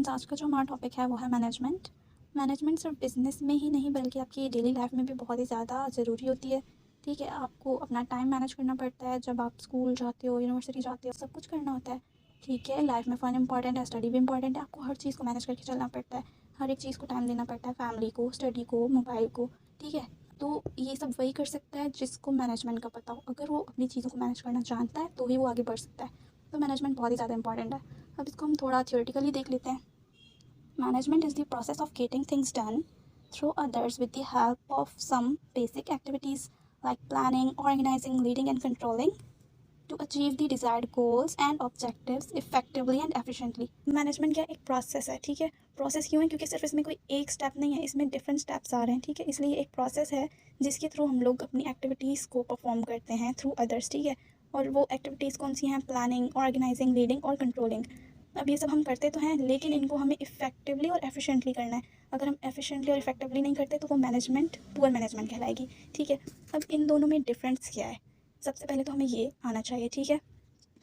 Friends, आज का जो हमारा टॉपिक है वो है मैनेजमेंट। मैनेजमेंट सिर्फ बिज़नेस में ही नहीं बल्कि आपकी डेली लाइफ में भी बहुत ही ज़्यादा ज़रूरी होती है। ठीक है, आपको अपना टाइम मैनेज करना पड़ता है। जब आप स्कूल जाते हो, यूनिवर्सिटी जाते हो, सब कुछ करना होता है। ठीक है, लाइफ में फ़न इंपॉर्टेंट है, स्टडी भी इंपॉर्टेंट है। आपको हर चीज़ को मैनेज करके चलना पड़ता है। हर एक चीज़ को टाइम देना पड़ता है, फैमिली को, स्टडी को, मोबाइल को। ठीक है, तो ये सब वही कर सकता है जिसको मैनेजमेंट का पता हो। अगर वो अपनी चीज़ों को मैनेज करना जानता है तो ही वो आगे बढ़ सकता है। तो मैनेजमेंट बहुत ही ज़्यादा इंपॉर्टेंट है। अब इसको हम थोड़ा थियोरेटिकली देख लेते हैं। Management is the process of getting things done through others with the help of some basic activities like planning, organizing, leading, and controlling to achieve the desired goals and objectives effectively and efficiently. Management क्या एक process है। ठीक है, process क्यों है? क्योंकि सिर्फ इसमें कोई एक स्टेप नहीं है, इसमें डिफरेंट स्टेप्स आ रहे हैं। ठीक है, इसलिए एक प्रोसेस है जिसके थ्रू हम लोग अपनी एक्टिविटीज़ को परफॉर्म करते हैं थ्रू अदर्स। ठीक है, और वो एक्टिविटीज़ कौन सी हैं? प्लानिंग, ऑर्गेनाइजिंग, लीडिंग और कंट्रोलिंग। अब ये सब हम करते तो हैं, लेकिन इनको हमें इफ़ेक्टिवली और एफिशिएंटली करना है। अगर हम एफिशिएंटली और इफेक्टिवली नहीं करते तो वो मैनेजमेंट पुअर मैनेजमेंट कहलाएगी। ठीक है, अब इन दोनों में डिफरेंस क्या है? सबसे पहले तो हमें ये आना चाहिए। ठीक है,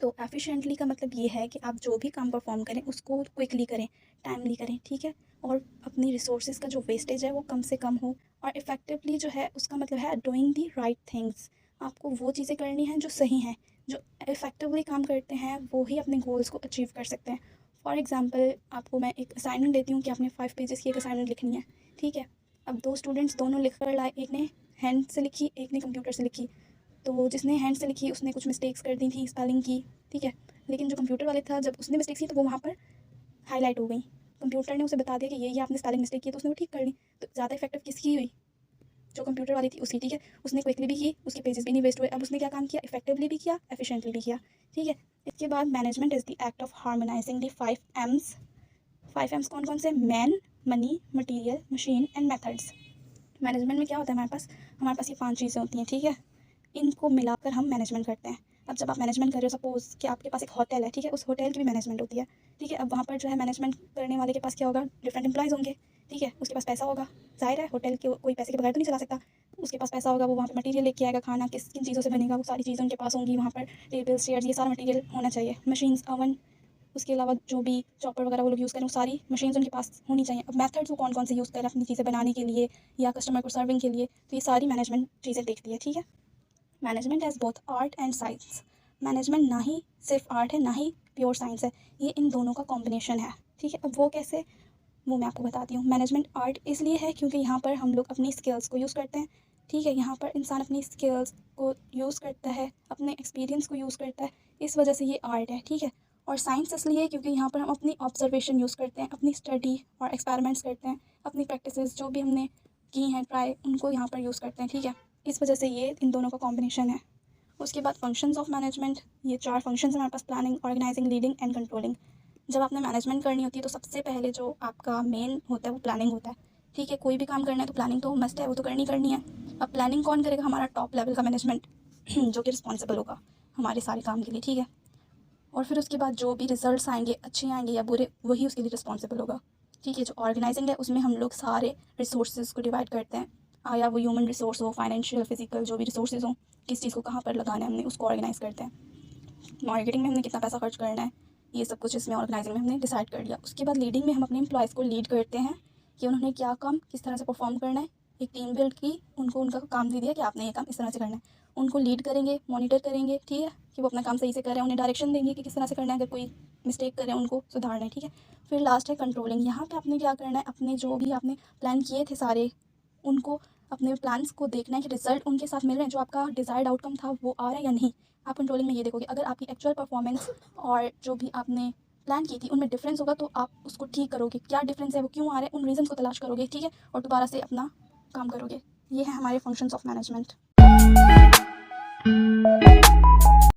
तो एफिशिएंटली का मतलब ये है कि आप जो भी काम परफॉर्म करें उसको क्विकली करें, टाइमली करें। ठीक है, और अपनी रिसोर्सेज का जो वेस्टेज है वो कम से कम हो। और इफ़ेक्टिवली जो है उसका मतलब है डूइंग दी राइट थिंग्स। आपको वो चीज़ें करनी हैं जो सही हैं। जो इफ़ेक्टिवली काम करते हैं वो ही अपने गोल्स को अचीव कर सकते हैं। फॉर एग्ज़ाम्पल, आपको मैं एक असाइनमेंट देती हूँ कि आपने 5 पेजेस की एक असाइनमेंट लिखनी है। ठीक है, अब 2 स्टूडेंट्स दोनों लिख कर लाए, एक ने हैंड से लिखी, एक ने कंप्यूटर से लिखी। तो जिसने हैंड से लिखी उसने कुछ मिस्टेक्स कर दी थी स्पेलिंग की। ठीक है, लेकिन जो कंप्यूटर वाले था, जब उसने मिस्टेक्स की तो वो वहाँ पर हाईलाइट हो गई। कंप्यूटर ने उसे बता दिया कि ये आपने स्पेलिंग मिस्टेक की, तो उसने वो ठीक कर ली। तो ज़्यादा इफेक्टिव किसकी हुई? जो कंप्यूटर वाली थी उसकी। ठीक है, उसने क्विकली भी की, उसके पेजेस भी नहीं वेस्ट हुए। अब उसने क्या काम किया? इफेक्टिवली भी किया, एफिशिएंटली भी किया। ठीक है, इसके बाद management is the act of harmonising the 5 M's। 5 M's कौन कौन से? Man, money, material, machine and methods. Management में क्या होता है? हमारे पास ये 5 चीज़ें होती हैं। ठीक है, इनको मिलाकर हम मैनेजमेंट करते हैं। अब जब आप मैनेजमेंट कर रहे हो, सपोज़ कि आपके पास एक होटल है। ठीक है, उस होटल की भी मैनेजमेंट होती है। ठीक है, अब वहाँ पर जो है मैनेजमेंट करने वाले के पास क्या होगा? डिफरेंट एम्प्लॉयज़ होंगे। ठीक है, उसके पास पैसा होगा। ज़ाहिर है होटल के कोई पैसे के बगैर तो नहीं चला सकता। उसके पास पैसा होगा, वो वहाँ पर मटीरियल लेके आएगा, खाना किस किन चीज़ों से बनेगा वो सारी चीज़ें उनके पास होंगी। वहाँ पर टेबल्स, चेयर्स, ये सारा मटीरियल होना चाहिए। मशीन्स, ओवन, उसके अलावा जो भी चॉपर वगैरह वो लोग यूज़ करें वो सारी मशीन्स उनके पास होनी चाहिए। अब मेथड्स वो कौन कौन से यूज़ करें अपनी चीज़ें बनाने के लिए या कस्टमर को सर्विंग के लिए, तो ये सारी मैनेजमेंट चीज़ें देखती है। ठीक है, management as both art and science. Management ना ही सिर्फ आर्ट है ना ही प्योर साइंस है, ये इन दोनों का कॉम्बिनेशन है। ठीक है, अब वो कैसे, वो मैं आपको बताती हूँ। मैनेजमेंट आर्ट इसलिए है क्योंकि यहाँ पर हम लोग अपनी स्किल्स को यूज़ करते हैं। ठीक है, यहाँ पर इंसान अपनी स्किल्स को यूज़ करता है, अपने एक्सपीरियंस को यूज़ करता है, इस वजह से ये आर्ट है। ठीक है, और साइंस इसलिए क्योंकि यहाँ पर हम अपनी ऑब्जर्वेशन यूज़ करते हैं, अपनी स्टडी और एक्सपेरिमेंट्स करते हैं, अपनी प्रैक्टिसेस जो भी हमने की हैं ट्राई, उनको यहाँ पर यूज़ करते हैं। ठीक है, इस वजह से ये इन दोनों का कॉम्बिनेशन है। उसके बाद फंक्शंस ऑफ मैनेजमेंट, ये 4 फंक्शंस हमारे पास: planning, organizing, leading and controlling. जब आपने मैनेजमेंट करनी होती है तो सबसे पहले जो आपका मेन होता है वो प्लानिंग होता है। ठीक है, कोई भी काम करना है तो प्लानिंग तो मस्ट है, वो तो करनी करनी है। अब प्लानिंग कौन करेगा? हमारा टॉप लेवल का मैनेजमेंट जो कि रिस्पॉन्सिबल होगा हमारे सारे काम के लिए। ठीक है, और फिर उसके बाद जो भी रिजल्ट्स आएंगे, अच्छे आएंगे या बुरे, वही उसके लिए रिस्पॉन्सिबल होगा। ठीक है, जो ऑर्गेनाइजिंग है उसमें हम लोग सारे रिसोर्सेज को डिवाइड करते हैं, या वो ह्यूमन रिसोर्स हो, फाइनेंशियल, फिजिकल, जो भी रिसोर्सेज हो, किस चीज़ को कहाँ पर लगाना है हमने उसको ऑर्गेनाइज करते हैं। मार्केटिंग में हमने कितना पैसा खर्च करना है, ये सब कुछ इसमें ऑर्गेनाइजिंग में हमने डिसाइड कर लिया। उसके बाद लीडिंग में हम अपने एम्प्लॉयज़ को लीड करते हैं कि उन्होंने क्या काम किस तरह से परफॉर्म करना है। एक टीम बिल्ड की, उनको उनका काम दे दिया कि आपने ये काम इस तरह से करना है। उनको लीड करेंगे, मॉनिटर करेंगे। ठीक है, कि वो अपना काम सही से कर रहे हैं, उन्हें डायरेक्शन देंगे कि किस तरह से करना है, अगर कोई मिस्टेक करें उनको सुधारना है। ठीक है, फिर लास्ट है कंट्रोलिंग। यहाँ पे आपने क्या करना है? अपने जो भी आपने प्लान किए थे सारे, उनको अपने प्लान्स को देखना है कि रिजल्ट उनके साथ मिल रहे हैं, जो आपका डिज़ायर्ड आउटकम था वो आ रहा है या नहीं। आप कंट्रोलिंग में ये देखोगे, अगर आपकी एक्चुअल परफॉर्मेंस और जो भी आपने प्लान की थी उनमें डिफरेंस होगा तो आप उसको ठीक करोगे। क्या डिफरेंस है, वो क्यों आ रहे हैं, उन रीजंस को तलाश करोगे। ठीक है, और दोबारा से अपना काम करोगे। ये है हमारे फंक्शंस ऑफ मैनेजमेंट।